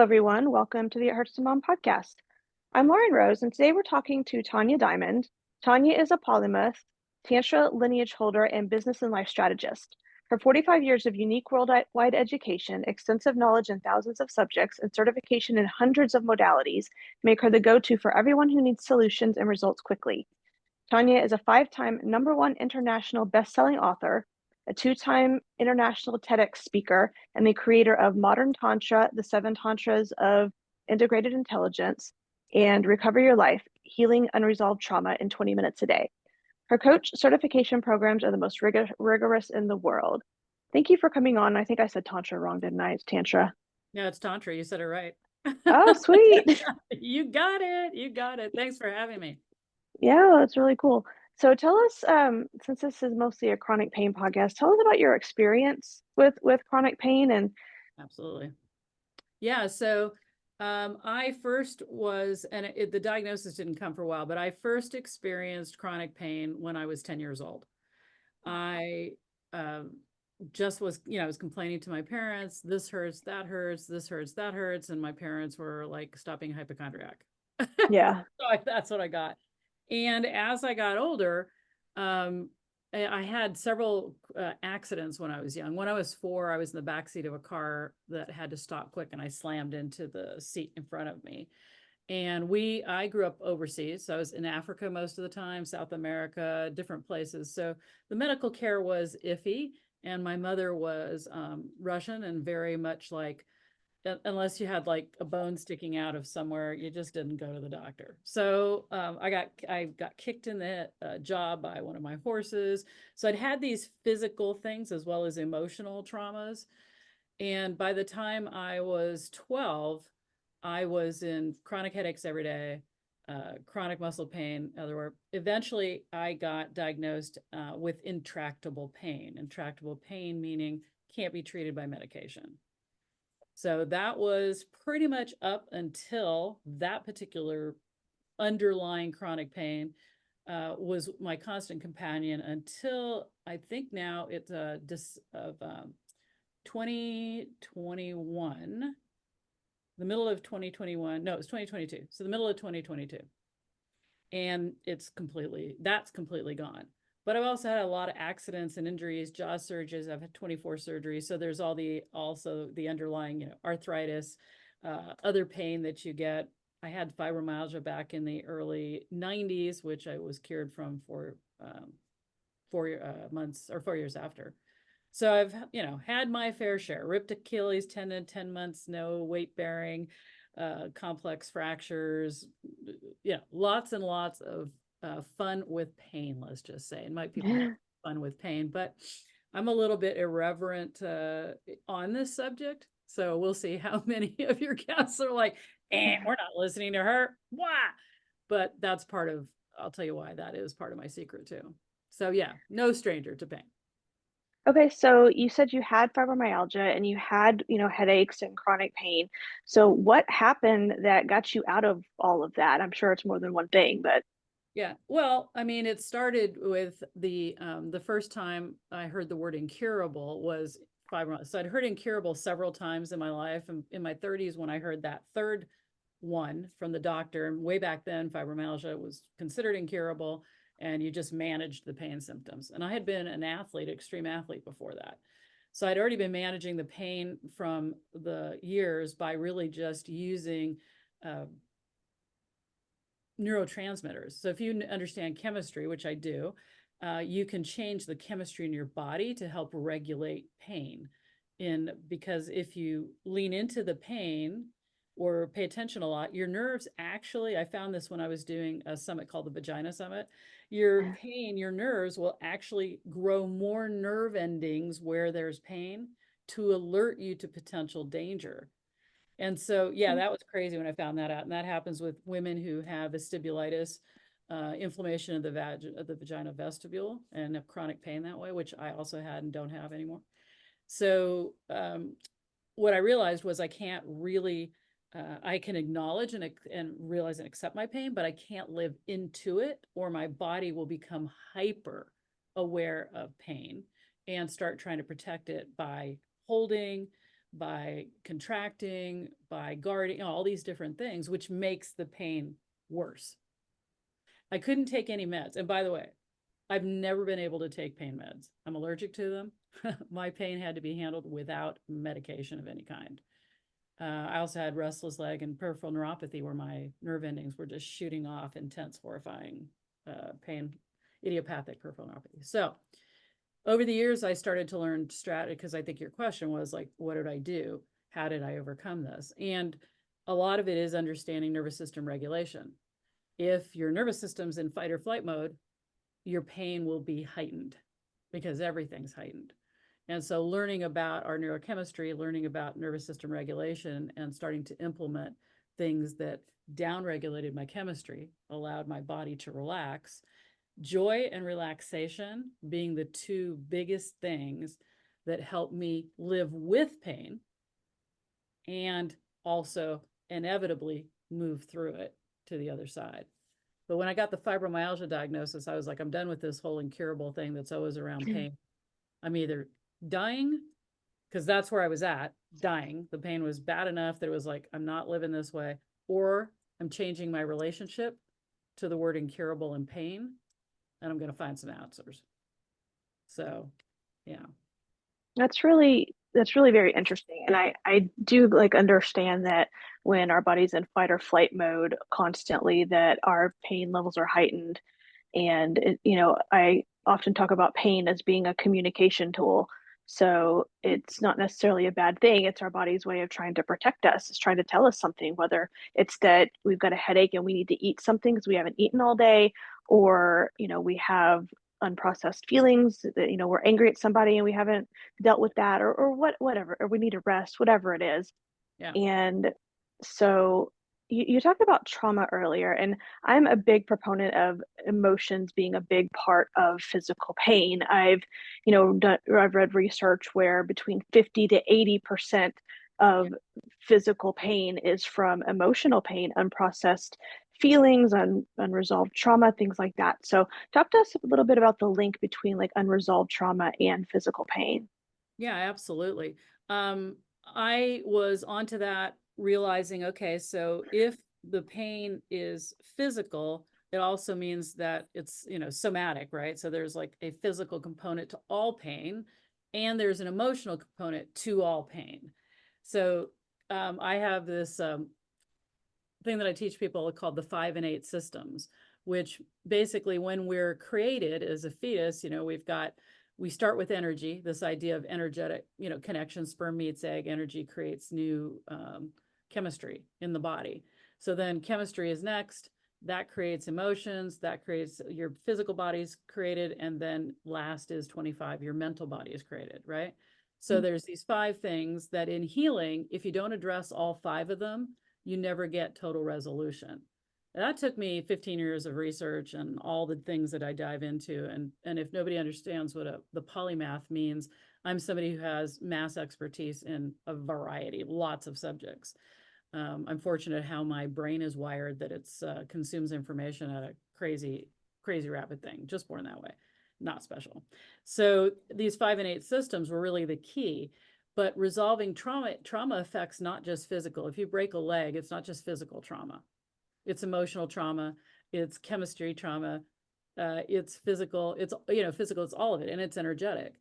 everyone. Welcome to the It Hurts to Mom podcast. I'm Lauren Rose, and today we're talking to Tanja Diamond. Tanja is a polymath, Tantra lineage holder, and business and life strategist. Her 45 years of unique worldwide education, extensive knowledge in thousands of subjects, and certification in hundreds of modalities make her the go-to for everyone who needs solutions and results quickly. Tanja is a 5-time #1 international best-selling author, a 2-time international TEDx speaker, and the creator of Modern Tantra, the 7 Tantras of Integrated Intelligence, and Recover Your Life, Healing Unresolved Trauma in 20 Minutes a Day. Her coach certification programs are the most rigorous in the world. Thank you for coming on. I think I said Tantra wrong, didn't I? It's Tantra. No, it's Tantra. You said it right. Oh, sweet. You got it. You got it. Thanks for having me. Yeah, that's really cool. So tell us, since this is mostly a chronic pain podcast, tell us about your experience with chronic pain and Absolutely. Yeah. So I first was, and the diagnosis didn't come for a while, but I first experienced chronic pain when I was 10 years old. I um, just was, I was complaining to my parents, this hurts, that hurts, this hurts, that hurts. And my parents were like, stop being hypochondriac. yeah. That's what I got. And as I got older, I had several accidents when I was young. When I was 4, I was in the backseat of a car that had to stop quick, and I slammed into the seat in front of me. And I grew up overseas. So I was in Africa most of the time, South America, different places. So the medical care was iffy. And my mother was Russian and very much like, unless you had like a bone sticking out of somewhere, you just didn't go to the doctor. So I got kicked in the jaw by one of my horses. So I'd had these physical things as well as emotional traumas. And by the time I was 12, I was in chronic headaches every day, chronic muscle pain. Eventually, I got diagnosed with intractable pain. Intractable pain meaning can't be treated by medication. So that was pretty much up until that particular underlying chronic pain was my constant companion until I think now it's 2021, the middle of 2021. No, it's 2022. So the middle of 2022. And that's completely gone. But I've also had a lot of accidents and injuries, jaw surgeries. I've had 24 surgeries. So there's also the underlying, arthritis, other pain that you get. I had fibromyalgia back in the early 90s, which I was cured from for 4 months or 4 years after. So I've, had my fair share, ripped Achilles tendon, 10 months, no weight bearing, complex fractures, lots and lots of fun with pain, let's just say. And might people have fun with pain, but I'm a little bit irreverent on this subject. So we'll see how many of your guests are like, we're not listening to her. Why? But I'll tell you why that is part of my secret too. So yeah, no stranger to pain. Okay, so you said you had fibromyalgia and you had, headaches and chronic pain. So what happened that got you out of all of that? I'm sure it's more than one thing, but Yeah. Well, I mean, it started with the first time I heard the word incurable was fibromyalgia. So I'd heard incurable several times in my life. And in my 30s, when I heard that third one from the doctor, and way back then, fibromyalgia was considered incurable, and you just managed the pain symptoms. And I had been an athlete, extreme athlete before that. So I'd already been managing the pain from the years by really just using neurotransmitters. So if you understand chemistry, which I do, you can change the chemistry in your body to help regulate pain. Because if you lean into the pain or pay attention a lot, your nerves actually, I found this when I was doing a summit called the Vagina Summit, your nerves will actually grow more nerve endings where there's pain to alert you to potential danger. And so, yeah, that was crazy when I found that out. And that happens with women who have vestibulitis, inflammation of the vagina vestibule, and have chronic pain that way, which I also had and don't have anymore. So, what I realized was I can't really, I can acknowledge and realize and accept my pain, but I can't live into it, or my body will become hyper aware of pain and start trying to protect it by holding, by contracting, by guarding, all these different things, which makes the pain worse. I couldn't take any meds. And by the way, I've never been able to take pain meds. I'm allergic to them. My pain had to be handled without medication of any kind. I also had restless leg and peripheral neuropathy where my nerve endings were just shooting off intense, horrifying pain, idiopathic peripheral neuropathy. So over the years, I started to learn strategy because I think your question was like, what did I do? How did I overcome this? And a lot of it is understanding nervous system regulation. If your nervous system's in fight or flight mode, your pain will be heightened because everything's heightened. And so learning about our neurochemistry, learning about nervous system regulation, and starting to implement things that downregulated my chemistry, allowed my body to relax. Joy and relaxation being the two biggest things that help me live with pain and also inevitably move through it to the other side. But when I got the fibromyalgia diagnosis, I was like, I'm done with this whole incurable thing that's always around pain. I'm either dying, because that's where I was at, dying. The pain was bad enough that it was like, I'm not living this way, or I'm changing my relationship to the word incurable and pain, and I'm going to find some answers. So, yeah. That's really very interesting. And I do like understand that when our body's in fight or flight mode constantly, that our pain levels are heightened. And I often talk about pain as being a communication tool. So it's not necessarily a bad thing. It's our body's way of trying to protect us. It's trying to tell us something, whether it's that we've got a headache and we need to eat something because we haven't eaten all day, or we have unprocessed feelings that we're angry at somebody and we haven't dealt with that, or whatever, or we need to rest, whatever it is. Yeah. And so you talked about trauma earlier, and I'm a big proponent of emotions being a big part of physical pain. I've read research where between 50 to 80% of physical pain is from emotional pain, unprocessed feelings, unresolved trauma, things like that. So talk to us a little bit about the link between like unresolved trauma and physical pain. Yeah, absolutely. I was onto that, realizing, okay, so if the pain is physical, it also means that it's, somatic, right? So there's like a physical component to all pain, and there's an emotional component to all pain. So I have this thing that I teach people called the 5 and 8 systems, which basically when we're created as a fetus, we start with energy, this idea of energetic, connection, sperm meets egg, energy creates new chemistry in the body. So then chemistry is next, that creates emotions, that creates your physical body's created, and then last is 25, your mental body is created, right? So there's these 5 things that in healing, if you don't address all 5 of them, you never get total resolution. That took me 15 years of research and all the things that I dive into. And if nobody understands what the polymath means, I'm somebody who has mass expertise in a variety, lots of subjects. I'm fortunate how my brain is wired that it's consumes information at a crazy, crazy rapid thing, just born that way, not special. So these 5 and 8 systems were really the key. But resolving trauma affects not just physical. If you break a leg, it's not just physical trauma. It's emotional trauma, it's chemistry trauma, it's physical, physical, it's all of it, and it's energetic.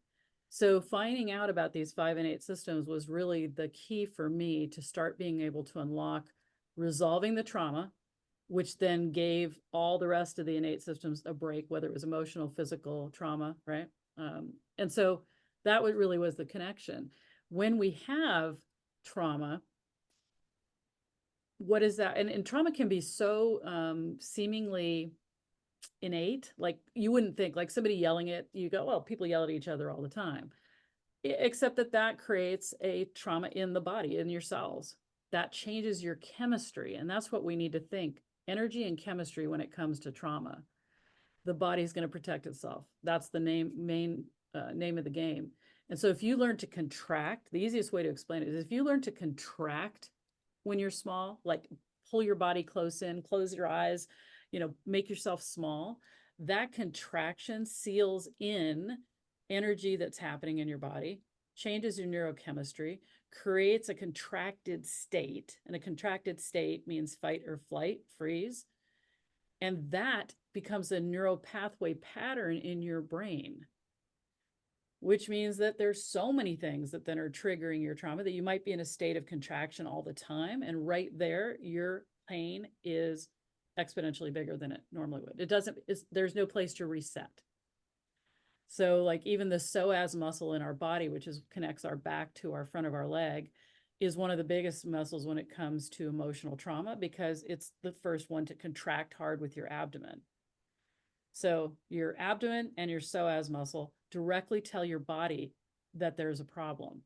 So finding out about these 5 and 8 systems was really the key for me to start being able to unlock resolving the trauma, which then gave all the rest of the innate systems a break, whether it was emotional, physical, trauma, right? And so that really was the connection. When we have trauma, what is that? And trauma can be so seemingly innate. Like you wouldn't think, like somebody yelling at you, go, well, people yell at each other all the time. Except that creates a trauma in the body, in your cells. That changes your chemistry. And that's what we need to think. Energy and chemistry when it comes to trauma. The body's going to protect itself. That's the main name of the game. And so if you learn to contract, the easiest way to explain it is if you learn to contract when you're small, like pull your body close in, close your eyes, make yourself small, that contraction seals in energy that's happening in your body. changes your neurochemistry, creates a contracted state. And a contracted state means fight or flight, freeze. And that becomes a neural pathway pattern in your brain, which means that there's so many things that then are triggering your trauma that you might be in a state of contraction all the time. And right there, your pain is exponentially bigger than it normally would. It doesn't, there's no place to reset. So like even the psoas muscle in our body, which is connects our back to our front of our leg, is one of the biggest muscles when it comes to emotional trauma because it's the first one to contract hard with your abdomen. So your abdomen and your psoas muscle directly tell your body that there's a problem.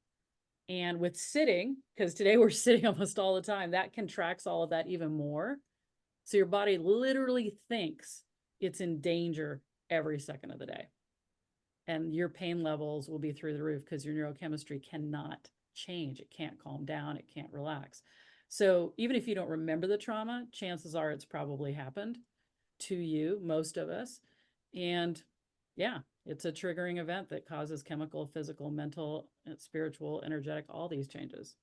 And with sitting, because today we're sitting almost all the time, that contracts all of that even more. So your body literally thinks it's in danger every second of the day. And your pain levels will be through the roof because your neurochemistry cannot change. It can't calm down. It can't relax. So even if you don't remember the trauma, chances are it's probably happened to you, most of us. And yeah, it's a triggering event that causes chemical, physical, mental, spiritual, energetic, all these changes.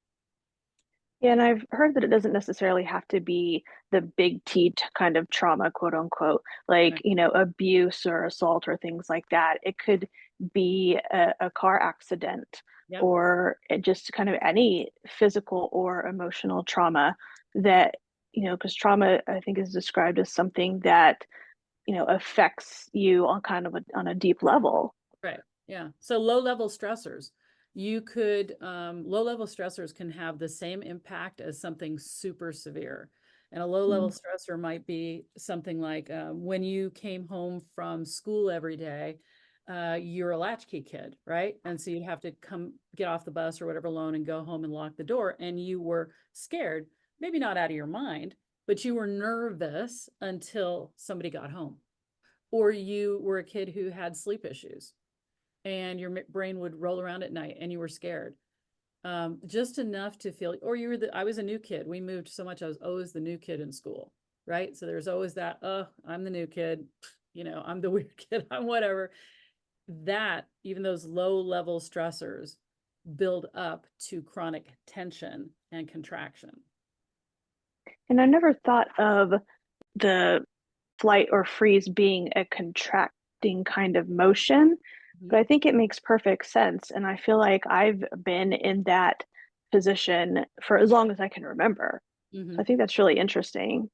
Yeah, and I've heard that it doesn't necessarily have to be the big T kind of trauma, quote unquote, like, Right. abuse or assault or things like that. It could be a car accident Yep. or just kind of any physical or emotional trauma that, because trauma, I think, is described as something that, affects you on kind of on a deep level. Right. Yeah. So low-level stressors, low-level stressors can have the same impact as something super severe. And a low-level Mm. stressor might be something like when you came home from school every day, you're a latchkey kid, right? And so you'd have to come get off the bus or whatever alone and go home and lock the door. And you were scared, maybe not out of your mind, but you were nervous until somebody got home. Or you were a kid who had sleep issues and your brain would roll around at night and you were scared. Just enough to feel, or I was a new kid. We moved so much. I was always the new kid in school, right? So there's always that, oh, I'm the new kid, I'm the weird kid, I'm whatever. That, even those low level stressors build up to chronic tension and contraction. And I never thought of the flight or freeze being a contracting kind of motion, Mhm. but I think it makes perfect sense. And I feel like I've been in that position for as long as I can remember. So I Mhm. think that's really interesting.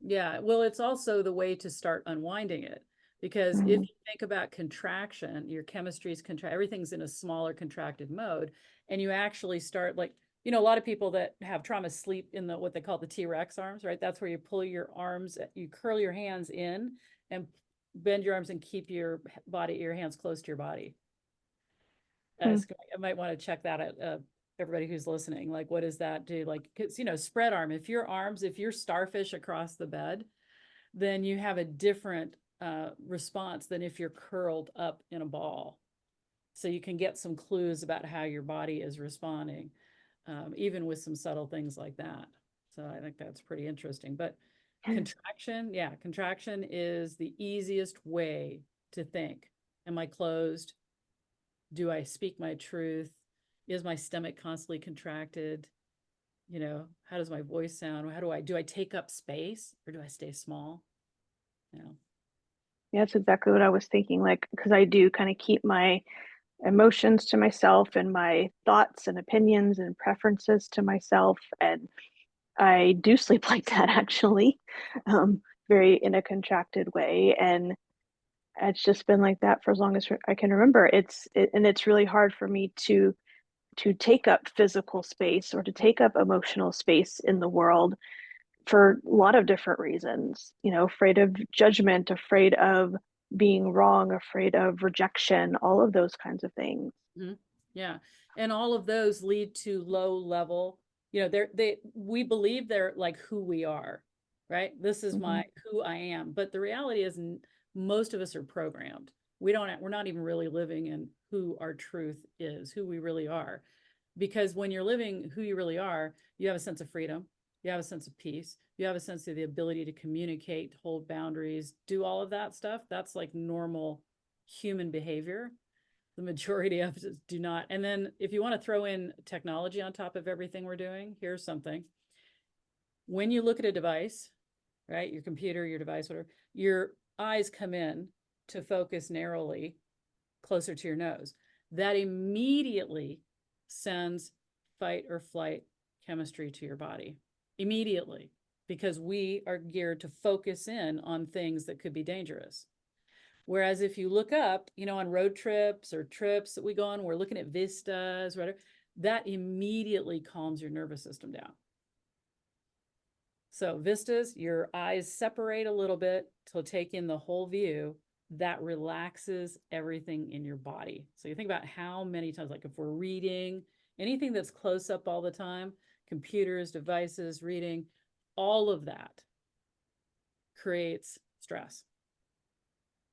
Yeah, well, it's also the way to start unwinding it. Because if Mhm. you think about contraction, your chemistry is everything's in a smaller contracted mode. And you actually start like, a lot of people that have trauma sleep in what they call the T-Rex arms, right? That's where you pull your arms, you curl your hands in and bend your arms and keep your your hands close to your body. Hmm. I might want to check that out. Everybody who's listening, like, what does that do? Like, because, spread arm, if you're starfish across the bed, then you have a different response than if you're curled up in a ball. So you can get some clues about how your body is responding, even with some subtle things like that. So I think that's pretty interesting. But contraction is the easiest way to think. Am I closed? Do I speak my truth? Is my stomach constantly contracted? How does my voice sound? Do I take up space or do I stay small? Yeah. Yeah, that's exactly what I was thinking. Like, because I do kind of keep my emotions to myself and my thoughts and opinions and preferences to myself. And I do sleep like that actually, very in a contracted way. And it's just been like that for as long as I can remember. And it's really hard for me to take up physical space or to take up emotional space in the world for a lot of different reasons. Afraid of judgment, afraid of being wrong, afraid of rejection, all of those kinds of things. Mhm. Yeah. And all of those lead to low level, we believe they're like who we are, right? This is Hmm. who I am. But the reality is most of us are programmed. We're not even really living in who our truth is, who we really are. Because when you're living who you really are, you have a sense of freedom, you have a sense of peace, you have a sense of the ability to communicate, hold boundaries, do all of that stuff. That's like normal human behavior. The majority of us do not. And then if you want to throw in technology on top of everything we're doing, here's something. When you look at a device, right, your computer, your device, whatever, your eyes come in to focus narrowly closer to your nose. That immediately sends fight or flight chemistry to your body. Immediately, because we are geared to focus in on things that could be dangerous. Whereas if you look up, on road trips or trips that we go on, we're looking at vistas, whatever, that immediately calms your nervous system down. So vistas, your eyes separate a little bit to take in the whole view. That relaxes everything in your body. So you think about how many times, like if we're reading, anything that's close up all the time, computers, devices, reading, all of that creates stress.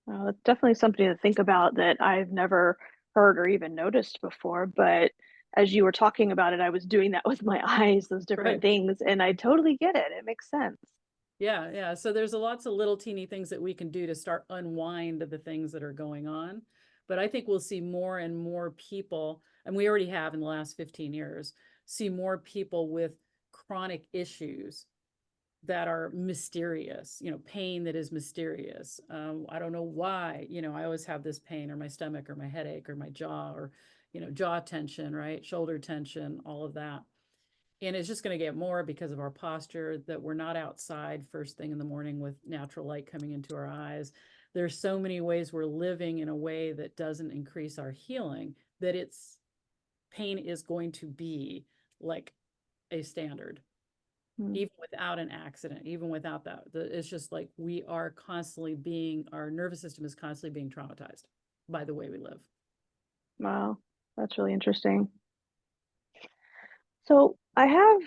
Well, it's definitely something to think about that I've never heard or even noticed before. But as you were talking about it, I was doing that with my eyes, those different Right. things, and I totally get it. It makes sense. Yeah, yeah. So there's lots of little teeny things that we can do to start unwind the things that are going on. But I think we'll see more and more people, and we already have in the last 15 years, see more people with chronic issues that are mysterious, pain that is mysterious. I don't know why, I always have this pain or my stomach or my headache or my jaw or, jaw tension, right? Shoulder tension, all of that. And it's just going to get more because of our posture, that we're not outside first thing in the morning with natural light coming into our eyes. There's so many ways we're living in a way that doesn't increase our healing, that pain is going to be like a standard, Mm. even without an accident, even without that. It's just like we are constantly our nervous system is constantly being traumatized by the way we live. Wow, that's really interesting. So I have,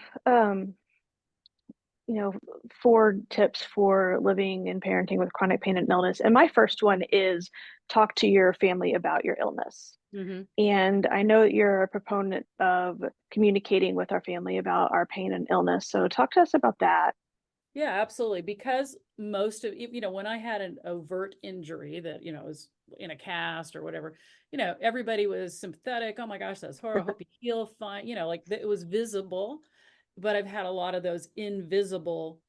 you know, 4 tips for living and parenting with chronic pain and illness. And my first one is talk to your family about your illness. Mm-hmm. And I know that you're a proponent of communicating with our family about our pain and illness. So talk to us about that. Yeah, absolutely. Because most of, when I had an overt injury that, was in a cast or whatever, everybody was sympathetic. Oh my gosh, that's horrible. I hope you heal fine. Like it was visible. But I've had a lot of those invisible,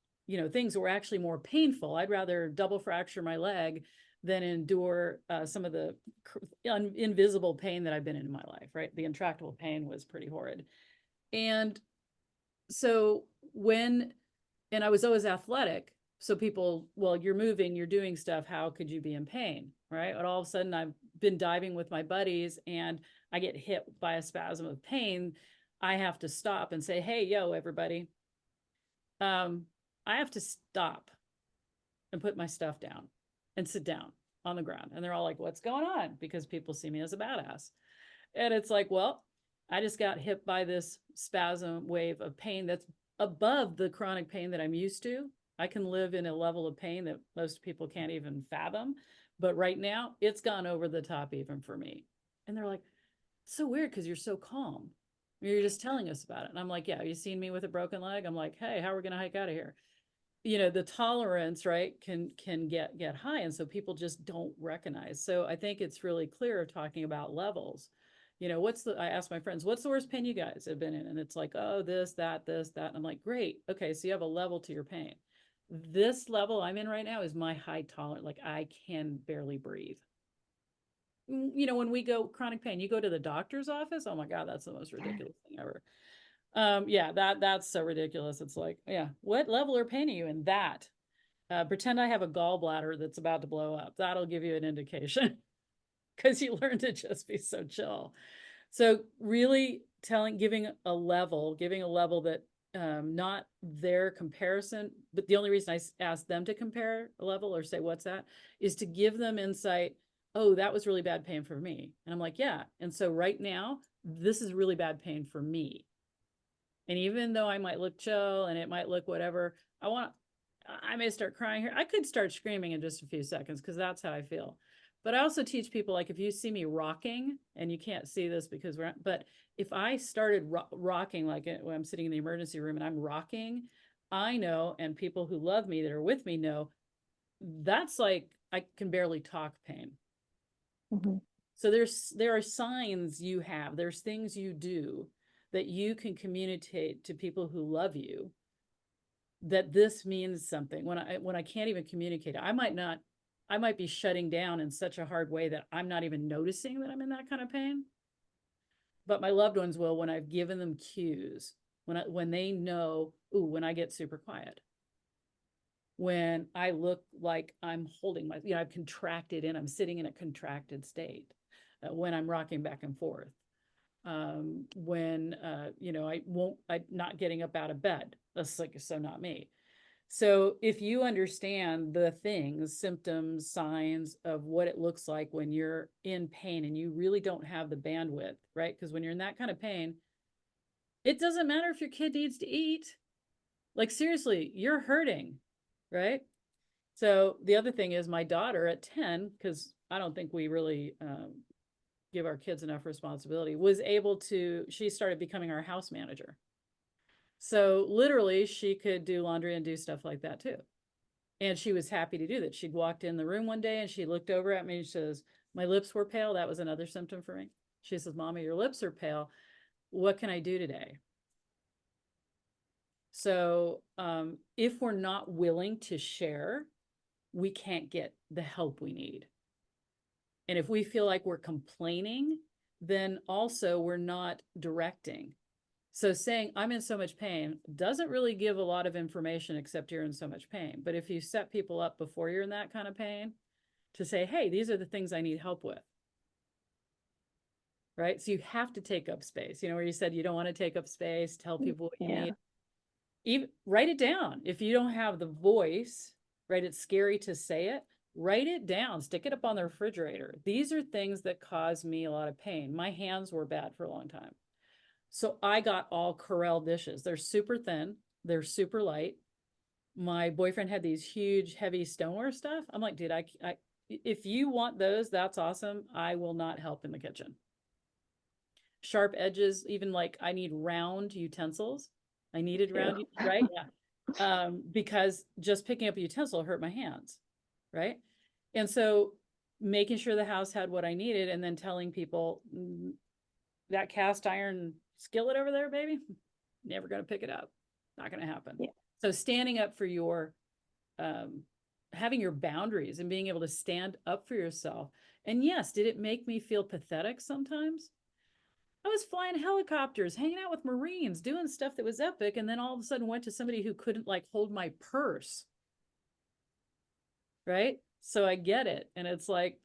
things that were actually more painful. I'd rather double fracture my leg than endure some of the invisible pain that I've been in my life, right? The intractable pain was pretty horrid. And so and I was always athletic. So people, well, you're moving, you're doing stuff. How could you be in pain? Right. And all of a sudden I've been diving with my buddies and I get hit by a spasm of pain. I have to stop and say, hey, yo, everybody. I have to stop and put my stuff down and sit down on the ground. And they're all like, what's going on? Because people see me as a badass. And it's like, well, I just got hit by this spasm wave of pain that's above the chronic pain that I'm used to. I can live in a level of pain that most people can't even fathom. But right now, it's gone over the top even for me. And they're like, it's so weird because you're so calm. You're just telling us about it. And I'm like, yeah, have you seen me with a broken leg? I'm like, hey, how are we going to hike out of here? The tolerance, right, can get high. And so people just don't recognize. So I think it's really clear talking about levels. I asked my friends, what's the worst pain you guys have been in? And it's like, oh, this, that. And I'm like, great. Okay. So you have a level to your pain. This level I'm in right now is my high tolerance. Like I can barely breathe. When we go chronic pain, you go to the doctor's office. Oh my God, that's the most ridiculous thing ever. Yeah, that's so ridiculous. It's like, yeah, what level of pain are you in? That pretend I have a gallbladder that's about to blow up. That'll give you an indication because you learn to just be so chill. So really giving a level that not their comparison, but the only reason I ask them to compare a level or say, what's that, is to give them insight. Oh, that was really bad pain for me. And I'm like, yeah. And so right now, this is really bad pain for me. And even though I might look chill and it might look whatever, I may start crying here. I could start screaming in just a few seconds because that's how I feel. But I also teach people, like, if you see me rocking, and you can't see this because but if I started rocking, like when I'm sitting in the emergency room and I'm rocking, I know, and people who love me that are with me know, that's like, I can barely talk pain. Mm-hmm. So there are signs you have, there's things you do that you can communicate to people who love you, that this means something. When I can't even communicate, I might be shutting down in such a hard way that I'm not even noticing that I'm in that kind of pain. But my loved ones will, when I've given them cues, when they know, ooh, when I get super quiet, when I look like I'm holding my, I've contracted in, I'm sitting in a contracted state, when I'm rocking back and forth, when, I'm not getting up out of bed. That's like, so not me. So if you understand the things, symptoms, signs of what it looks like when you're in pain and you really don't have the bandwidth, right? Because when you're in that kind of pain, it doesn't matter if your kid needs to eat. Like, seriously, you're hurting, right? So the other thing is, my daughter at 10, because I don't think we really give our kids enough responsibility, she started becoming our house manager. So literally she could do laundry and do stuff like that too. And she was happy to do that. She'd walked in the room one day and she looked over at me and she says, my lips were pale. That was another symptom for me. She says, Mama, your lips are pale. What can I do today? So if we're not willing to share, we can't get the help we need. And if we feel like we're complaining, then also we're not directing. So saying I'm in so much pain doesn't really give a lot of information except you're in so much pain. But if you set people up before you're in that kind of pain to say, hey, these are the things I need help with. Right. So you have to take up space, where you said you don't want to take up space, tell people what you need. Even write it down. If you don't have the voice, right, it's scary to say it. Write it down, stick it up on the refrigerator. These are things that cause me a lot of pain. My hands were bad for a long time. So I got all Corelle dishes. They're super thin. They're super light. My boyfriend had these huge, heavy stoneware stuff. I'm like, dude, if you want those, that's awesome. I will not help in the kitchen. Sharp edges, even like I need round utensils. I needed round, right? Yeah. Because just picking up a utensil hurt my hands, right? And so making sure the house had what I needed and then telling people that cast iron skillet over there, baby, never going to pick it up. Not going to happen. Yeah. So standing up for your, having your boundaries and being able to stand up for yourself. And yes, did it make me feel pathetic sometimes? I was flying helicopters, hanging out with Marines, doing stuff that was epic. And then all of a sudden went to somebody who couldn't like hold my purse. Right. So I get it. And it's like,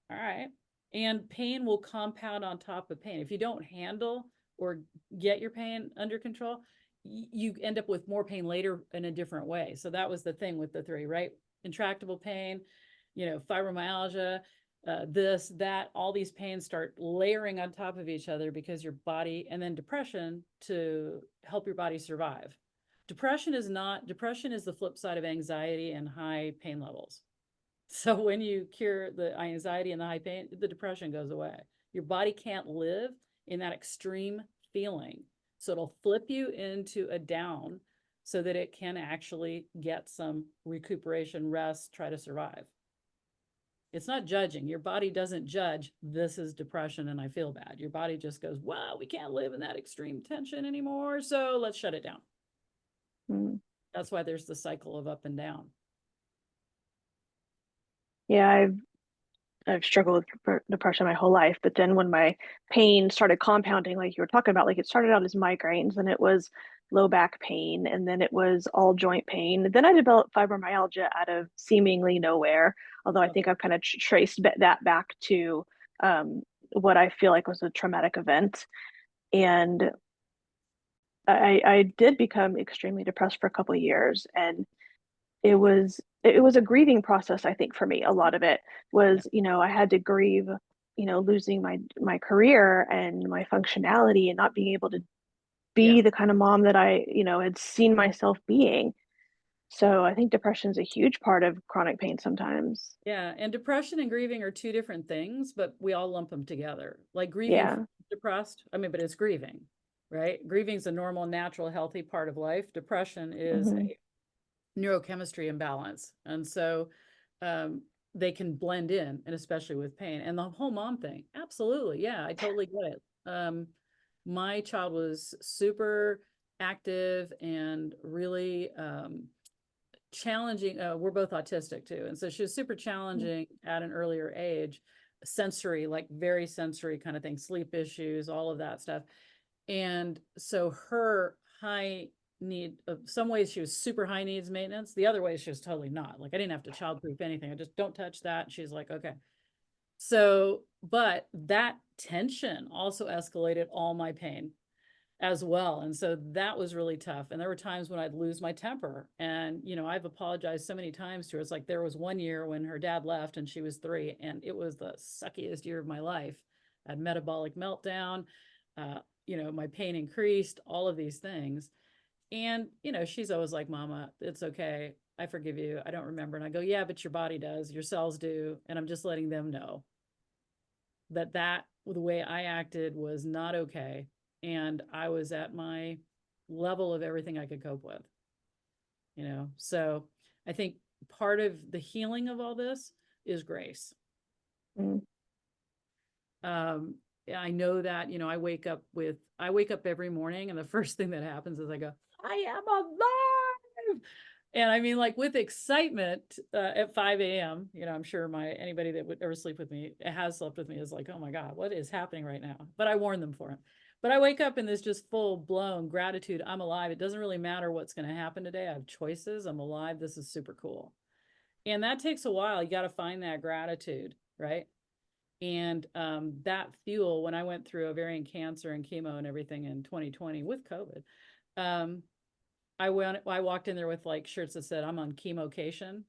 all right. And pain will compound on top of pain. If you don't handle or get your pain under control, you end up with more pain later in a different way. So that was the thing with the 3, right? Intractable pain, fibromyalgia, this, that, all these pains start layering on top of each other because your body, and then depression to help your body survive. Depression is the flip side of anxiety and high pain levels. So when you cure the anxiety and the high pain, the depression goes away. Your body can't live in that extreme feeling. So it'll flip you into a down so that it can actually get some recuperation, rest, try to survive. It's not judging. Your body doesn't judge, this is depression and I feel bad. Your body just goes, wow, we can't live in that extreme tension anymore, so let's shut it down. That's why there's the cycle of up and down. Yeah, I've struggled with depression my whole life, but then when my pain started compounding, like you were talking about, like it started out as migraines, and it was low back pain, and then it was all joint pain. And then I developed fibromyalgia out of seemingly nowhere, although I think I've kind of traced that back to what I feel like was a traumatic event. And I did become extremely depressed for a couple of years, and it was a grieving process. I think for me, a lot of it was, I had to grieve, losing my career and my functionality and not being able to be the kind of mom that I, had seen myself being. So I think depression is a huge part of chronic pain sometimes. Yeah, and depression and grieving are 2 different things, but we all lump them together. Like grieving, depressed, but it's grieving, right? Grieving is a normal, natural, healthy part of life. Depression is a neurochemistry imbalance. And so they can blend in, and especially with pain. And the whole mom thing, absolutely. Yeah, I totally get it. My child was super active and really challenging. We're both autistic too. And so she was super challenging at an earlier age, sensory, like very sensory kind of thing, sleep issues, all of that stuff. And so her high need of some ways she was super high needs maintenance. The other ways she was totally not. Like I didn't have to childproof anything. I just don't touch that. And she's like, okay. So, but that tension also escalated all my pain as well. And so that was really tough. And there were times when I'd lose my temper. And, you know, I've apologized so many times to her. It's like there was one year when her dad left and she was 3, and it was the suckiest year of my life. I had metabolic meltdown. You know, my pain increased, all of these things. And, you know, she's always like, Mama, it's okay. I forgive you. I don't remember. And I go, yeah, but your body does, your cells do. And I'm just letting them know that the way I acted was not okay. And I was at my level of everything I could cope with, you know? So I think part of the healing of all this is grace. Mm. I know that, you know, I wake up every morning and the first thing that happens is I go, I am alive. And I mean, like with excitement at 5 a.m., you know, I'm sure anybody that would ever sleep with me, has slept with me, is like, oh my God, what is happening right now? But I warned them for it. But I wake up in this just full blown gratitude. I'm alive. It doesn't really matter what's going to happen today. I have choices. I'm alive. This is super cool. And that takes a while. You got to find that gratitude, right? And that fuel, when I went through ovarian cancer and chemo and everything in 2020 with COVID, I walked in there with like shirts that said, I'm on chemocation.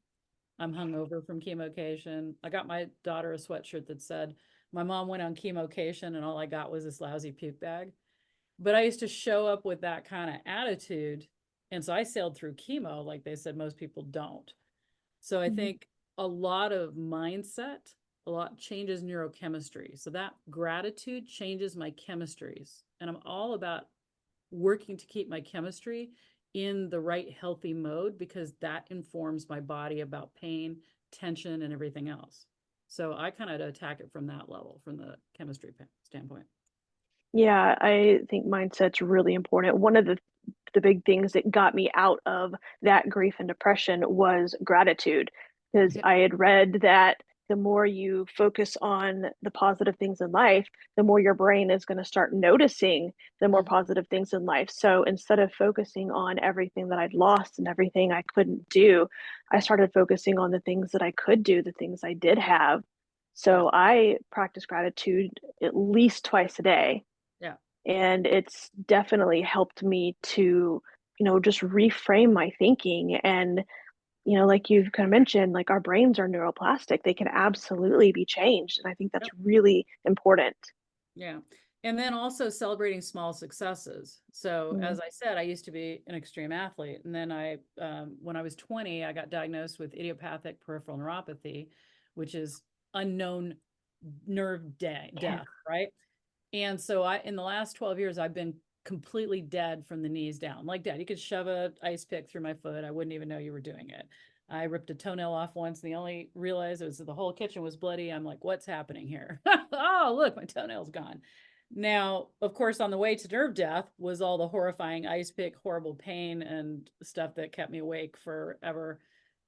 I'm hungover from chemocation. I got my daughter a sweatshirt that said, my mom went on chemocation and all I got was this lousy puke bag. But I used to show up with that kind of attitude. And so I sailed through chemo like they said most people don't. So I think a lot of mindset, a lot changes neurochemistry. So that gratitude changes my chemistries. And I'm all about working to keep my chemistry in the right healthy mode, because that informs my body about pain, tension, and everything else. So I kind of attack it from that level, from the chemistry standpoint. Yeah, I think mindset's really important. One of the big things that got me out of that grief and depression was gratitude, because Yeah. I had read that the more you focus on the positive things in life, the more your brain is going to start noticing the more Mhm. positive things in life. So instead of focusing on everything that I'd lost and everything I couldn't do, I started focusing on the things that I could do, the things I did have. Yeah. So I practice gratitude at least twice a day, Yeah. and it's definitely helped me to, just reframe my thinking. And like you've kind of mentioned, like our brains are neuroplastic, they can absolutely be changed, and I think that's Yep. really important. Yeah. And then also celebrating small successes. So Mm. as I said, I used to be an extreme athlete. And then when I was 20, I got diagnosed with idiopathic peripheral neuropathy, which is unknown nerve Yeah. death, right? And so in the last 12 years, I've been completely dead from the knees down, like dead. You could shove a ice pick through my foot. I wouldn't even know you were doing it. I ripped a toenail off once, and the only realized it was the whole kitchen was bloody. I'm like, what's happening here? Oh, look, my toenail's gone. Now, of course, on the way to nerve death was all the horrifying ice pick, horrible pain, and stuff that kept me awake forever.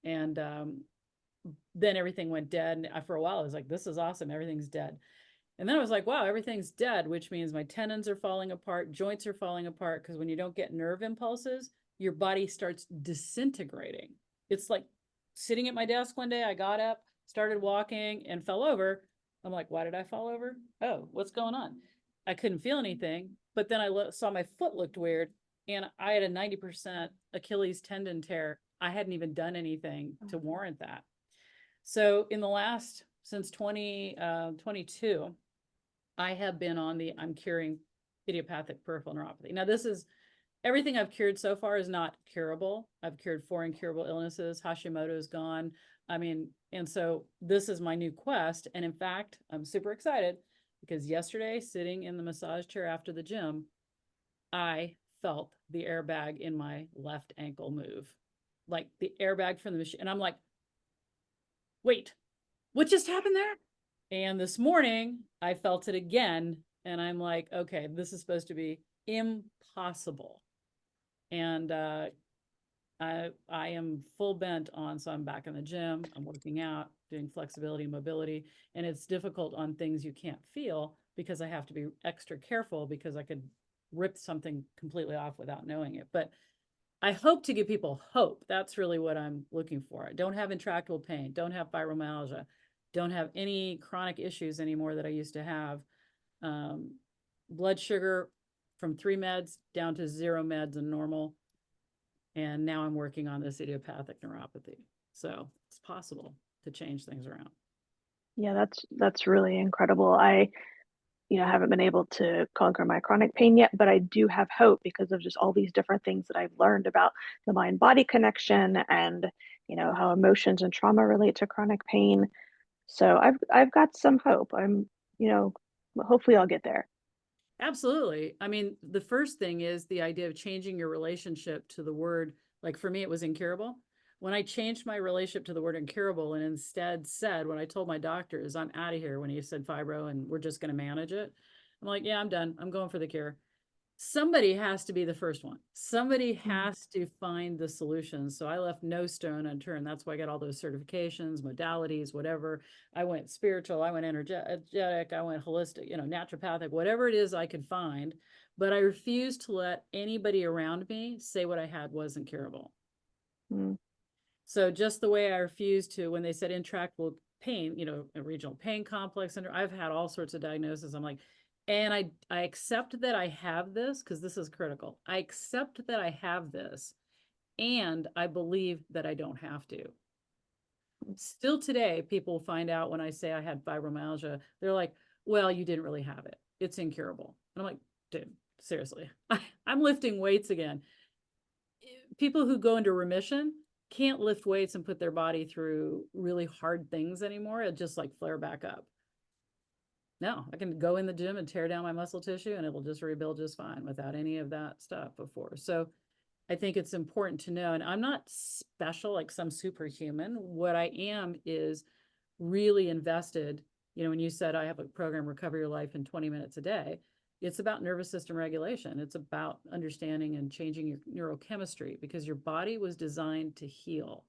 And then everything went dead. And for a while, I was like, this is awesome. Everything's dead. And then I was like, wow, everything's dead, which means my tendons are falling apart, joints are falling apart, because when you don't get nerve impulses, your body starts disintegrating. It's like sitting at my desk one day, I got up, started walking, and fell over. I'm like, why did I fall over? Oh, what's going on? I couldn't feel anything, but then I saw my foot looked weird, and I had a 90% Achilles tendon tear. I hadn't even done anything to warrant that. So in the last, since 2022, I have been on I'm curing idiopathic peripheral neuropathy. Now, this is everything I've cured so far is not curable. I've cured 4 incurable illnesses. Hashimoto is gone. I mean, and so this is my new quest. And in fact, I'm super excited because yesterday, sitting in the massage chair after the gym, I felt the airbag in my left ankle move, like the airbag from the machine. And I'm like, wait, what just happened there? And this morning I felt it again. And I'm like, okay, this is supposed to be impossible. And I am full bent on, so I'm back in the gym, I'm working out, doing flexibility and mobility, and it's difficult on things you can't feel because I have to be extra careful because I could rip something completely off without knowing it. But I hope to give people hope. That's really what I'm looking for. I don't have intractable pain, don't have fibromyalgia, don't have any chronic issues anymore that I used to have. Um, Blood sugar from 3 meds down to 0 meds and normal. And now I'm working on this idiopathic neuropathy. So it's possible to change things around. Yeah, that's really incredible. I, haven't been able to conquer my chronic pain yet, but I do have hope because of just all these different things that I've learned about the mind body connection and, how emotions and trauma relate to chronic pain. So I've got some hope. You know, hopefully I'll get there. Absolutely. I mean, the first thing is the idea of changing your relationship to the word. Like for me, it was incurable. When I changed my relationship to the word incurable and instead said, when I told my doctors, I'm out of here, when he said fibro and we're just going to manage it, I'm like, yeah, I'm done. I'm going for the cure. Somebody has to be the first one. Somebody Mm, has to find the solutions. So I left no stone unturned. That's why I got all those certifications, modalities, whatever. I went spiritual, I went energetic, I went holistic, naturopathic, whatever it is I could find. But I refused to let anybody around me say what I had wasn't curable. mm, So just the way I refused to, when they said intractable pain, a regional pain complex, and I've had all sorts of diagnoses. I'm like, and I accept that I have this because this is critical. I accept that I have this, and I believe that I don't have to. Still today, people find out when I say I had fibromyalgia, they're like, well, you didn't really have it. It's incurable. And I'm like, dude, seriously, I'm lifting weights again. People who go into remission can't lift weights and put their body through really hard things anymore. It just like flare back up. No, I can go in the gym and tear down my muscle tissue and it will just rebuild just fine without any of that stuff before. So I think it's important to know, and I'm not special like some superhuman. What I am is really invested. When you said I have a program, Recover Your Life in 20 minutes a day, it's about nervous system regulation. It's about understanding and changing your neurochemistry because your body was designed to heal.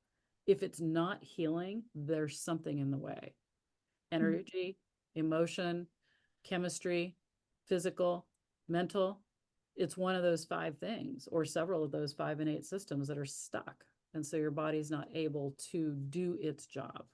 If it's not healing, there's something in the way. mm. Energy, emotion, chemistry, physical, mental. It's one of those 5 things or several of those 5 innate systems that are stuck. And so your body's not able to do its job.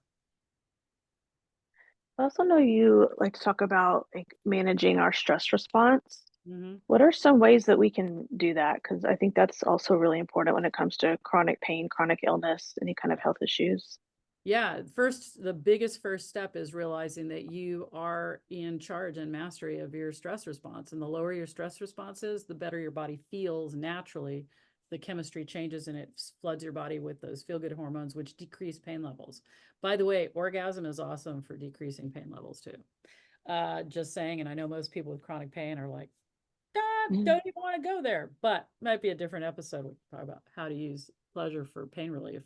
I also know you like to talk about like managing our stress response. Mm-hmm. What are some ways that we can do that? Because I think that's also really important when it comes to chronic pain, chronic illness, any kind of health issues. Yeah, the biggest first step is realizing that you are in charge and mastery of your stress response. And the lower your stress response is, the better your body feels naturally. The chemistry changes and it floods your body with those feel good hormones, which decrease pain levels. By the way, orgasm is awesome for decreasing pain levels too. Just saying, and I know most people with chronic pain are like, ah, Mm, don't even want to go there, but might be a different episode. We talk about how to use pleasure for pain relief.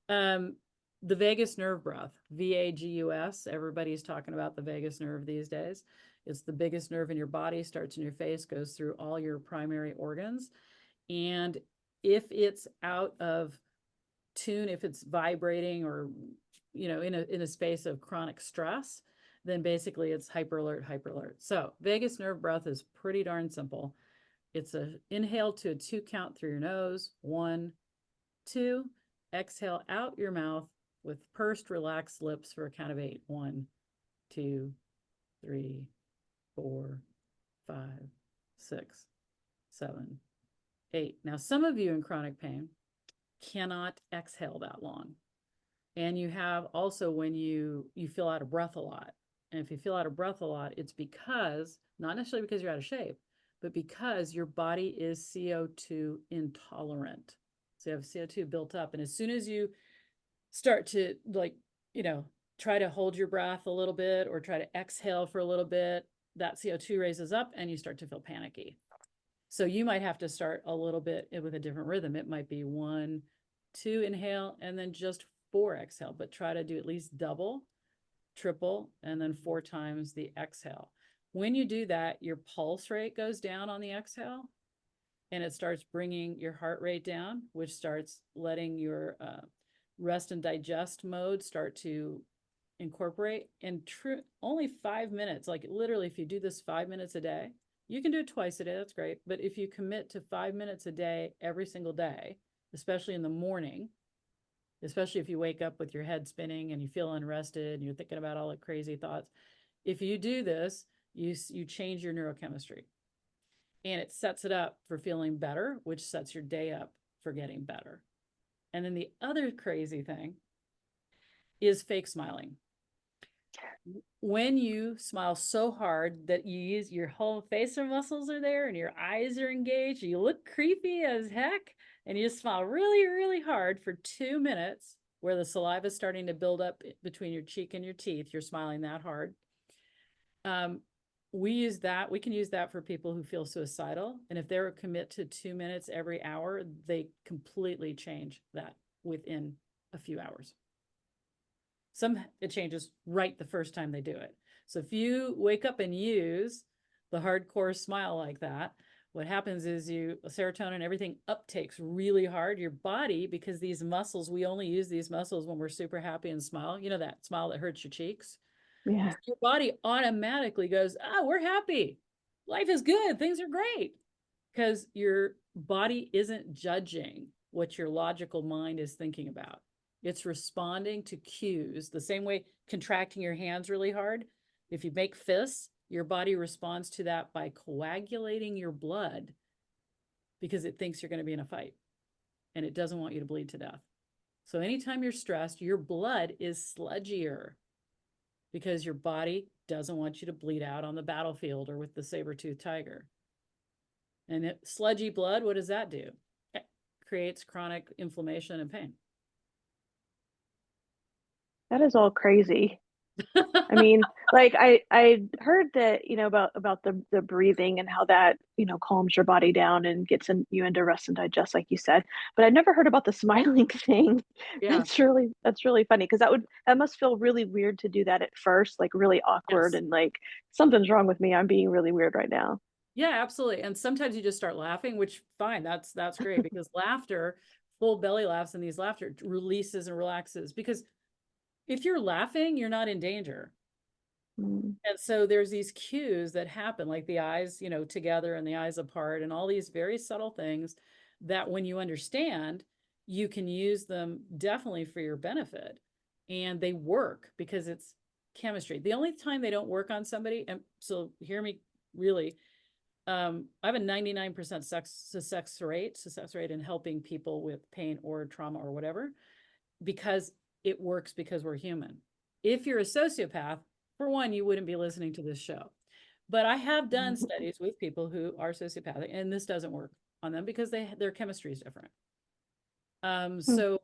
Um, the vagus nerve breath, VAGUS. Everybody's talking about the vagus nerve these days. It's the biggest nerve in your body, starts in your face, goes through all your primary organs. And if it's out of tune, if it's vibrating or, in a space of chronic stress, then basically it's hyper alert, hyper alert. So vagus nerve breath is pretty darn simple. It's a inhale to a 2 count through your nose. 1, 2, exhale out your mouth with pursed, relaxed lips for a count of 8. 1, 2, 3, 4, 5, 6, 7, 8. Now, some of you in chronic pain cannot exhale that long. And you have also when you feel out of breath a lot. And if you feel out of breath a lot, it's because, not necessarily because you're out of shape, but because your body is CO2 intolerant. So you have CO2 built up. And as soon as you start to try to hold your breath a little bit or try to exhale for a little bit, that CO2 raises up and you start to feel panicky. So you might have to start a little bit with a different rhythm. It might be 1, 2 inhale and then just 4 exhale, but try to do at least double triple, and then 4 times the exhale. When you do that, your pulse rate goes down on the exhale, and it starts bringing your heart rate down, which starts letting your rest and digest mode start to incorporate. And only 5 minutes, like literally, if you do this 5 minutes a day, you can do it twice a day, that's great. But if you commit to 5 minutes a day, every single day, especially in the morning, especially if you wake up with your head spinning and you feel unrested and you're thinking about all the crazy thoughts, if you do this, you change your neurochemistry, and it sets it up for feeling better, which sets your day up for getting better. And then the other crazy thing is fake smiling. When you smile so hard that you use your whole facial muscles are there and your eyes are engaged, you look creepy as heck, and you just smile really, really hard for 2 minutes, where the saliva is starting to build up between your cheek and your teeth. You're smiling that hard. We can use that for people who feel suicidal. And if they're commit to 2 minutes every hour, they completely change that within a few hours. It changes right the first time they do it. So if you wake up and use the hardcore smile like that, what happens is serotonin, everything uptakes really hard. Your body, because these muscles, we only use these muscles when we're super happy and smile. You know, that smile that hurts your cheeks? Yeah. Your body automatically goes, we're happy. Life is good. Things are great. Because your body isn't judging what your logical mind is thinking about. It's responding to cues the same way contracting your hands really hard. If you make fists, your body responds to that by coagulating your blood because it thinks you're going to be in a fight and it doesn't want you to bleed to death. So anytime you're stressed, your blood is sludgier because your body doesn't want you to bleed out on the battlefield or with the saber-toothed tiger. And sludgy blood, what does that do? It creates chronic inflammation and pain. That is all crazy. I mean, like I heard that, about the breathing and how that, calms your body down and gets you into rest and digest, like you said. But I never heard about the smiling thing. Yeah. That's really funny, because that must feel really weird to do that at first, like really awkward, Yes. and like something's wrong with me. I'm being really weird right now. Yeah, absolutely. And sometimes you just start laughing, which fine, that's great, because laughter, full belly laughs, and these laughter releases and relaxes, because if you're laughing, you're not in danger. Mm. And so there's these cues that happen, like the eyes, together and the eyes apart, and all these very subtle things that when you understand, you can use them definitely for your benefit. And they work because it's chemistry. The only time they don't work on somebody, and so hear me really, I have a 99% success rate in helping people with pain or trauma or whatever, because it works because we're human. If you're a sociopath, for one, you wouldn't be listening to this show. But I have done studies with people who are sociopathic, and this doesn't work on them because their chemistry is different. Hmm. So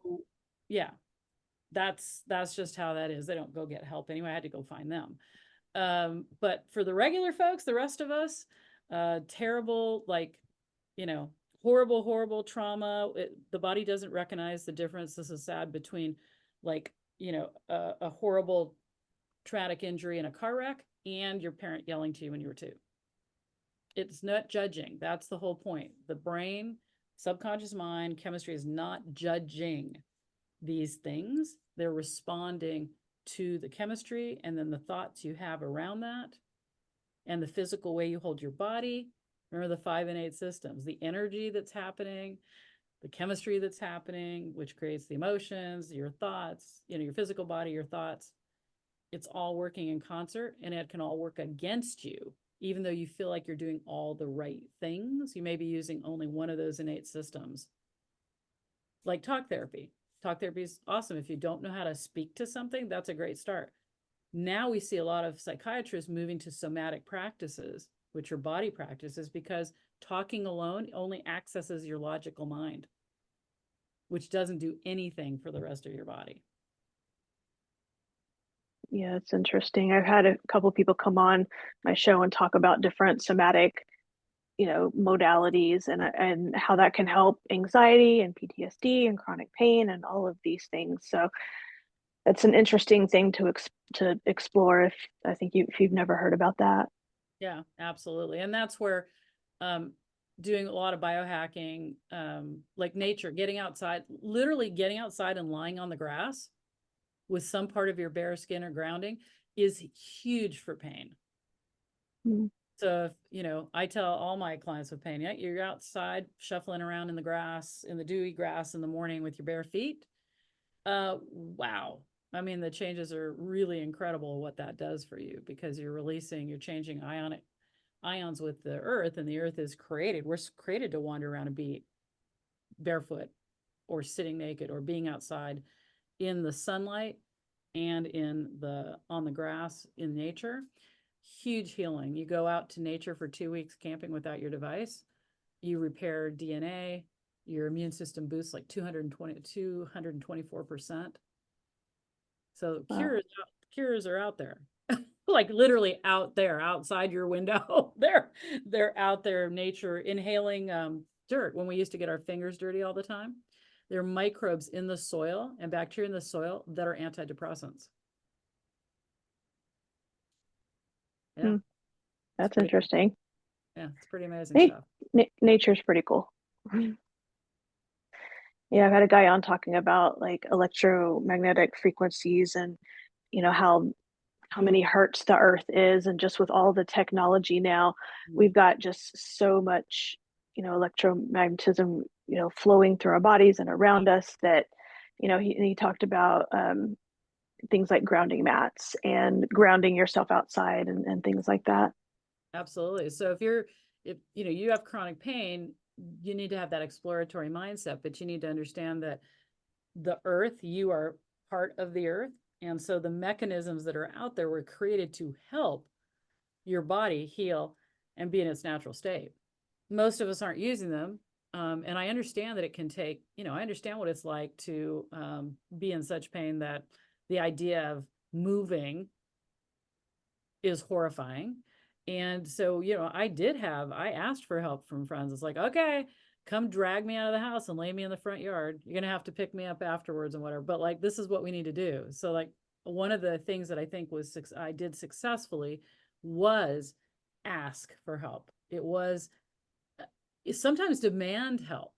yeah, that's just how that is. They don't go get help anyway. I had to go find them. But for the regular folks, the rest of us, terrible, like, horrible, horrible trauma. The body doesn't recognize the difference. This is sad, between like, a horrible traumatic injury in a car wreck and your parent yelling to you when you were 2. It's not judging. That's the whole point. The brain, subconscious mind, chemistry is not judging these things. They're responding to the chemistry and then the thoughts you have around that and the physical way you hold your body. Remember the 5 innate systems, the energy that's happening, the chemistry that's happening, which creates the emotions, your thoughts, your physical body, your thoughts. It's all working in concert, and it can all work against you. Even though you feel like you're doing all the right things, you may be using only one of those innate systems. Like talk therapy. Talk therapy is awesome. If you don't know how to speak to something, that's a great start. Now we see a lot of psychiatrists moving to somatic practices, which are body practices, because talking alone only accesses your logical mind, which doesn't do anything for the rest of your body. Yeah, it's interesting. I've had a couple people come on my show and talk about different somatic, modalities, and how that can help anxiety and PTSD and chronic pain and all of these things. So It's an interesting thing to explore if you've never heard about that. Yeah, absolutely. And that's where um, doing a lot of biohacking, like nature, getting outside, literally getting outside and lying on the grass with some part of your bare skin or grounding is huge for pain. Mm. So if, I tell all my clients with pain, yeah, you're outside shuffling around in the grass, in the dewy grass in the morning with your bare feet. Wow. I mean, the changes are really incredible what that does for you because you're changing ions with the earth, and the earth is created. We're created to wander around and be barefoot or sitting naked or being outside in the sunlight and on the grass in nature. Huge healing. You go out to nature for 2 weeks camping without your device, you repair DNA, your immune system boosts like 224%. So Wow. cures are out there. Like literally out there, outside your window. They're out there, nature, inhaling dirt. When we used to get our fingers dirty all the time, there are microbes in the soil and bacteria in the soil that are antidepressants. Yeah, Hmm. it's That's pretty, interesting. yeah, it's pretty amazing Na- stuff. Nature's pretty cool. Yeah, I've had a guy on talking about like electromagnetic frequencies and how many hertz the earth is, and just with all the technology now, Mm. we've got just so much, electromagnetism, flowing through our bodies and around us that, he talked about things like grounding mats and grounding yourself outside and things like that. Absolutely. So if you have chronic pain, you need to have that exploratory mindset, but you need to understand that the earth, you are part of the earth. And so the mechanisms that are out there were created to help your body heal and be in its natural state. Most of us aren't using them. And I understand that it can take, I understand what it's like to be in such pain that the idea of moving is horrifying. And so, I asked for help from friends. It's like, okay, come drag me out of the house and lay me in the front yard. You're going to have to pick me up afterwards and whatever. But like, this is what we need to do. So, like, one of the things that I think I did successfully was ask for help. It was sometimes demand help,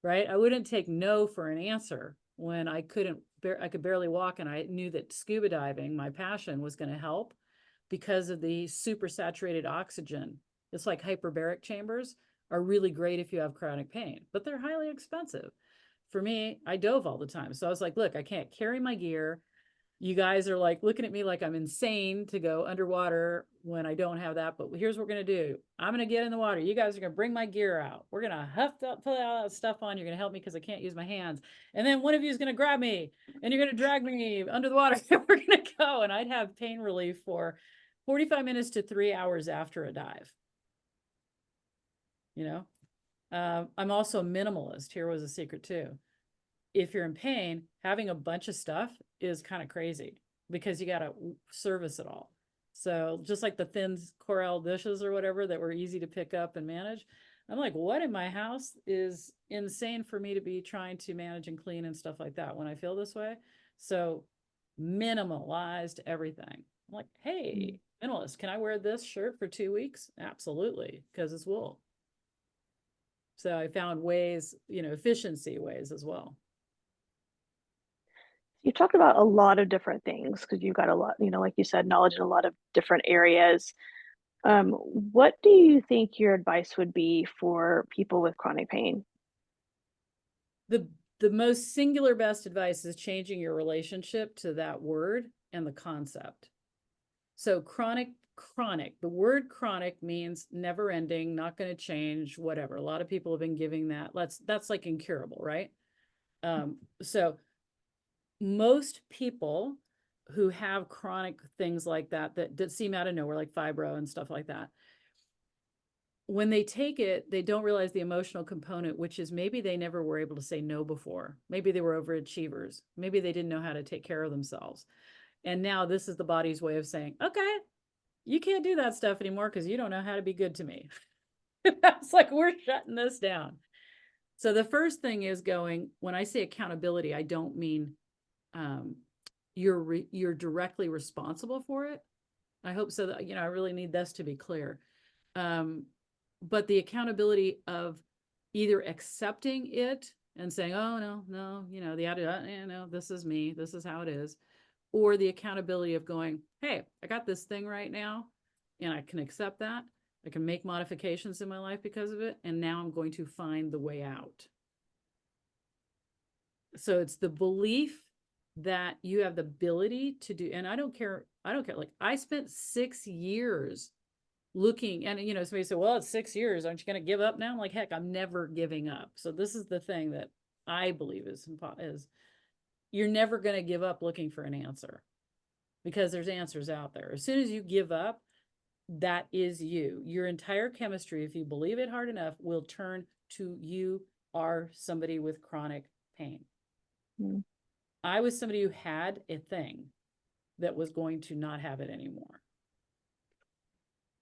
right? I wouldn't take no for an answer when I could barely walk, and I knew that scuba diving, my passion, was going to help because of the super saturated oxygen. It's like hyperbaric chambers are really great if you have chronic pain, but they're highly expensive. For me, I dove all the time. So I was like, look, I can't carry my gear. You guys are like looking at me like I'm insane to go underwater when I don't have that. But here's what we're going to do. I'm going to get in the water. You guys are going to bring my gear out. We're going to put all that stuff on. You're going to help me because I can't use my hands. And then one of you is going to grab me and you're going to drag me under the water. We're going to go. And I'd have pain relief for 45 minutes to 3 hours after a dive. I'm also a minimalist. Here was a secret too. If you're in pain, having a bunch of stuff is kind of crazy because you got to service it all. So just like the thin Corelle dishes or whatever that were easy to pick up and manage, I'm like, what in my house is insane for me to be trying to manage and clean and stuff like that when I feel this way. So minimalized everything. I'm like, hey, minimalist, can I wear this shirt for 2 weeks? Absolutely, because it's wool. So I found ways, efficiency ways as well. You talked about a lot of different things because you've got a lot, like you said, knowledge in a lot of different areas. What do you think your advice would be for people with chronic pain? The the most singular best advice is changing your relationship to that word and the concept. So chronic, the word chronic means never ending, not going to change, whatever. A lot of people have been giving that's like incurable, right? So most people who have chronic things like that seem out of nowhere, like fibro and stuff like that, when they take it, they don't realize the emotional component, which is maybe they never were able to say no before. Maybe they were overachievers. Maybe they didn't know how to take care of themselves. And now this is the body's way of saying, okay, you can't do that stuff anymore because you don't know how to be good to me. That's like, we're shutting this down. So the first thing is when I say accountability, I don't mean you're directly responsible for it. I hope so that, I really need this to be clear. But the accountability of either accepting it and saying, oh, no, the attitude, no, this is me, this is how it is, or the accountability of going, hey, I got this thing right now and I can accept that. I can make modifications in my life because of it. And now I'm going to find the way out. So it's the belief that you have the ability to do, and I don't care. Like, I spent 6 years looking, and somebody said, well, it's 6 years, aren't you going to give up now? I'm like, heck, I'm never giving up. So this is the thing that I believe is you're never going to give up looking for an answer, because there's answers out there. As soon as you give up, that is you. Your entire chemistry, if you believe it hard enough, will turn to you are somebody with chronic pain. Mm. I was somebody who had a thing that was going to not have it anymore.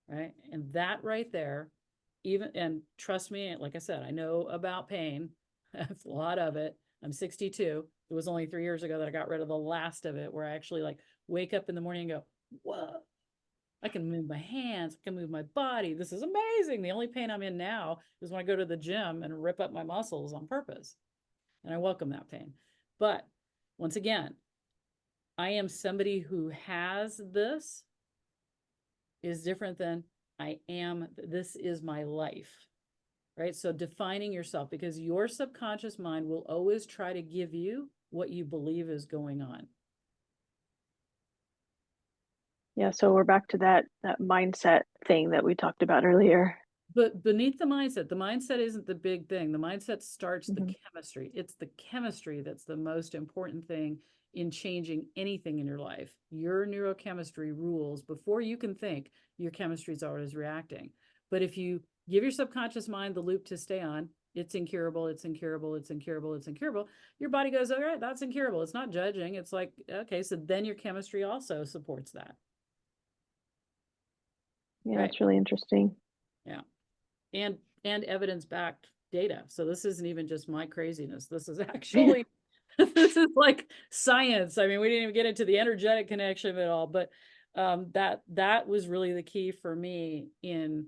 Right. And that right there, and trust me, like I said, I know about pain. That's a lot of it. I'm 62. It was only 3 years ago that I got rid of the last of it, where I actually like wake up in the morning and go, whoa, I can move my hands, I can move my body. This is amazing. The only pain I'm in now is when I go to the gym and rip up my muscles on purpose. And I welcome that pain. But once again, I am somebody who has this is different than this is my life, right? So defining yourself, because your subconscious mind will always try to give you what you believe is going on. Yeah, so we're back to that mindset thing that we talked about earlier. But beneath the mindset isn't the big thing. The mindset starts the chemistry. It's the chemistry that's the most important thing in changing anything in your life. Your neurochemistry rules before you can think. Your chemistry is always reacting. But if you give your subconscious mind the loop to stay on, it's incurable, it's incurable, it's incurable, it's incurable. Your body goes, all right, that's incurable. It's not judging. It's like, okay, so then your chemistry also supports that. Yeah, Right. that's really interesting. Yeah. And evidence-backed data. So this isn't even just my craziness. This is actually, this is like science. I mean, we didn't even get into the energetic connection of it all, but that was really the key for me in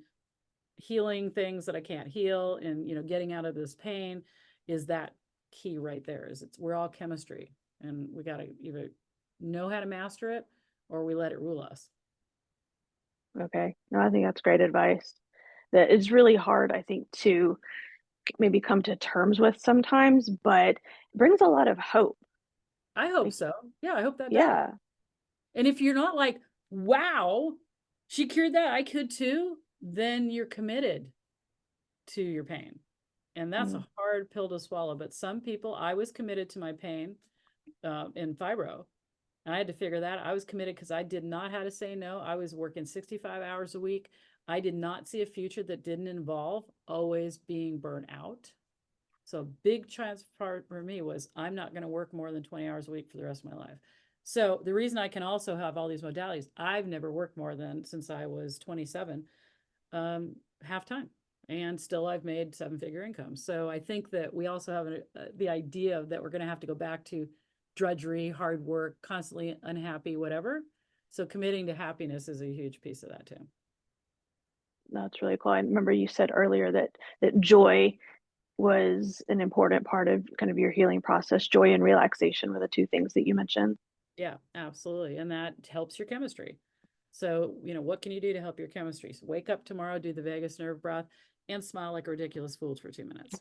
healing things that I can't heal, and getting out of this pain, is that key right there. We're all chemistry, and we got to either know how to master it or we let it rule us. Okay. No, I think that's great advice. That it's really hard, I think, to maybe come to terms with sometimes, but it brings a lot of hope. I hope Like, so. Yeah, I hope that does. yeah. And if you're not like, wow, she cured that, I could too, then you're committed to your pain. And that's a hard pill to swallow. But some people, I was committed to my pain in fibro. And I had to figure that. I was committed because I did not how to say no. I was working 65 hours a week. I did not see a future that didn't involve always being burnt out. So a big chance part for me was, I'm not going to work more than 20 hours a week for the rest of my life. So the reason I can also have all these modalities, I've never worked more than, since I was 27, half time. And still I've made 7-figure income. So I think that we also have the idea that we're going to have to go back to drudgery, hard work, constantly unhappy, whatever. So committing to happiness is a huge piece of that too. That's really cool. I remember you said earlier that joy was an important part of kind of your healing process. Joy and relaxation were the two things that you mentioned. Yeah, absolutely. And that helps your chemistry. So, what can you do to help your chemistry? So wake up tomorrow, do the vagus nerve breath, and smile like a ridiculous fool for 2 minutes.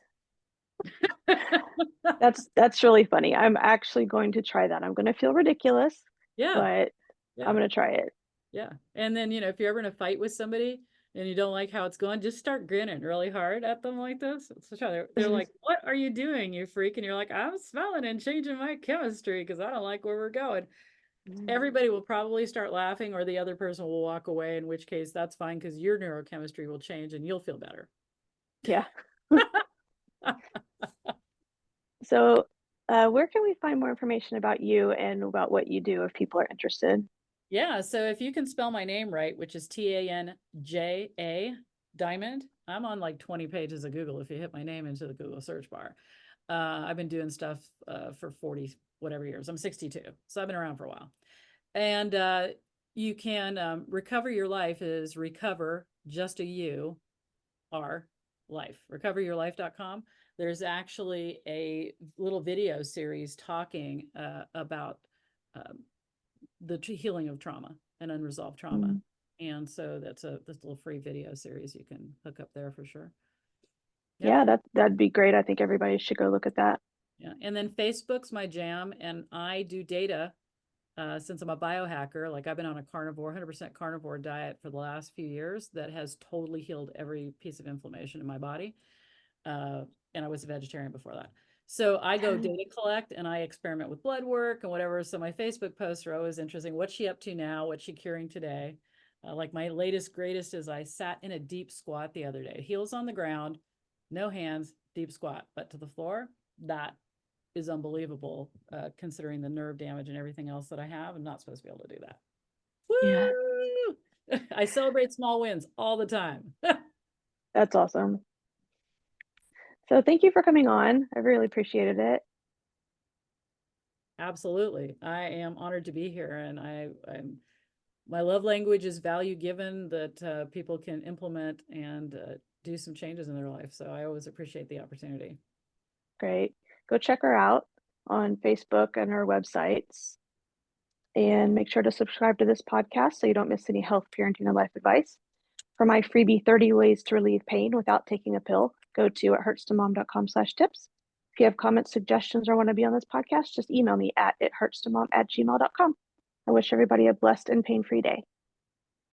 That's really funny. I'm actually going to try that. I'm going to feel ridiculous, Yeah. but Yeah. I'm going to try it. Yeah. And then, if you're ever in a fight with somebody and you don't like how it's going, just start grinning really hard at them like this. So they're like, what are you doing, you freak? And you're like, I'm smelling and changing my chemistry because I don't like where we're going. Everybody will probably start laughing, or the other person will walk away, in which case that's fine, because your neurochemistry will change and you'll feel better. Yeah. So, where can we find more information about you and about what you do if people are interested? Yeah, so if you can spell my name right, which is Tanja Diamond, I'm on like 20 pages of Google if you hit my name into the Google search bar. I've been doing stuff for 40 whatever years. I'm 62, so I've been around for a while. And you can recover your life is recover just a you our life, recoveryourlife.com. There's actually a little video series talking about the healing of trauma and unresolved trauma. Mm. And so that's a this little free video series you can hook up there for sure. Yep. Yeah, that'd be great. I think everybody should go look at that. Yeah. And then Facebook's my jam, and I do data since I'm a biohacker. Like I've been on a carnivore, 100% carnivore diet for the last few years that has totally healed every piece of inflammation in my body. And I was a vegetarian before that. So I go data collect and I experiment with blood work and whatever. So my Facebook posts are always interesting. What's she up to now? What's she curing today? Like my latest, greatest is I sat in a deep squat the other day, heels on the ground, no hands, deep squat, but to the floor. That is unbelievable, considering the nerve damage and everything else that I have. I'm not supposed to be able to do that. Yeah, Woo! I celebrate small wins all the time. that's awesome. So thank you for coming on. I really appreciated it. Absolutely. I am honored to be here, and I'm my love language is value given that people can implement and do some changes in their life. So I always appreciate the opportunity. Great. Go check her out on Facebook and her websites. And make sure to subscribe to this podcast so you don't miss any health, parenting, and life advice. For my freebie 30 ways to relieve pain without taking a pill, go to ithurtstomom.com/tips. If you have comments, suggestions, or want to be on this podcast, just email me at ithurtstomom@gmail.com. I wish everybody a blessed and pain-free day.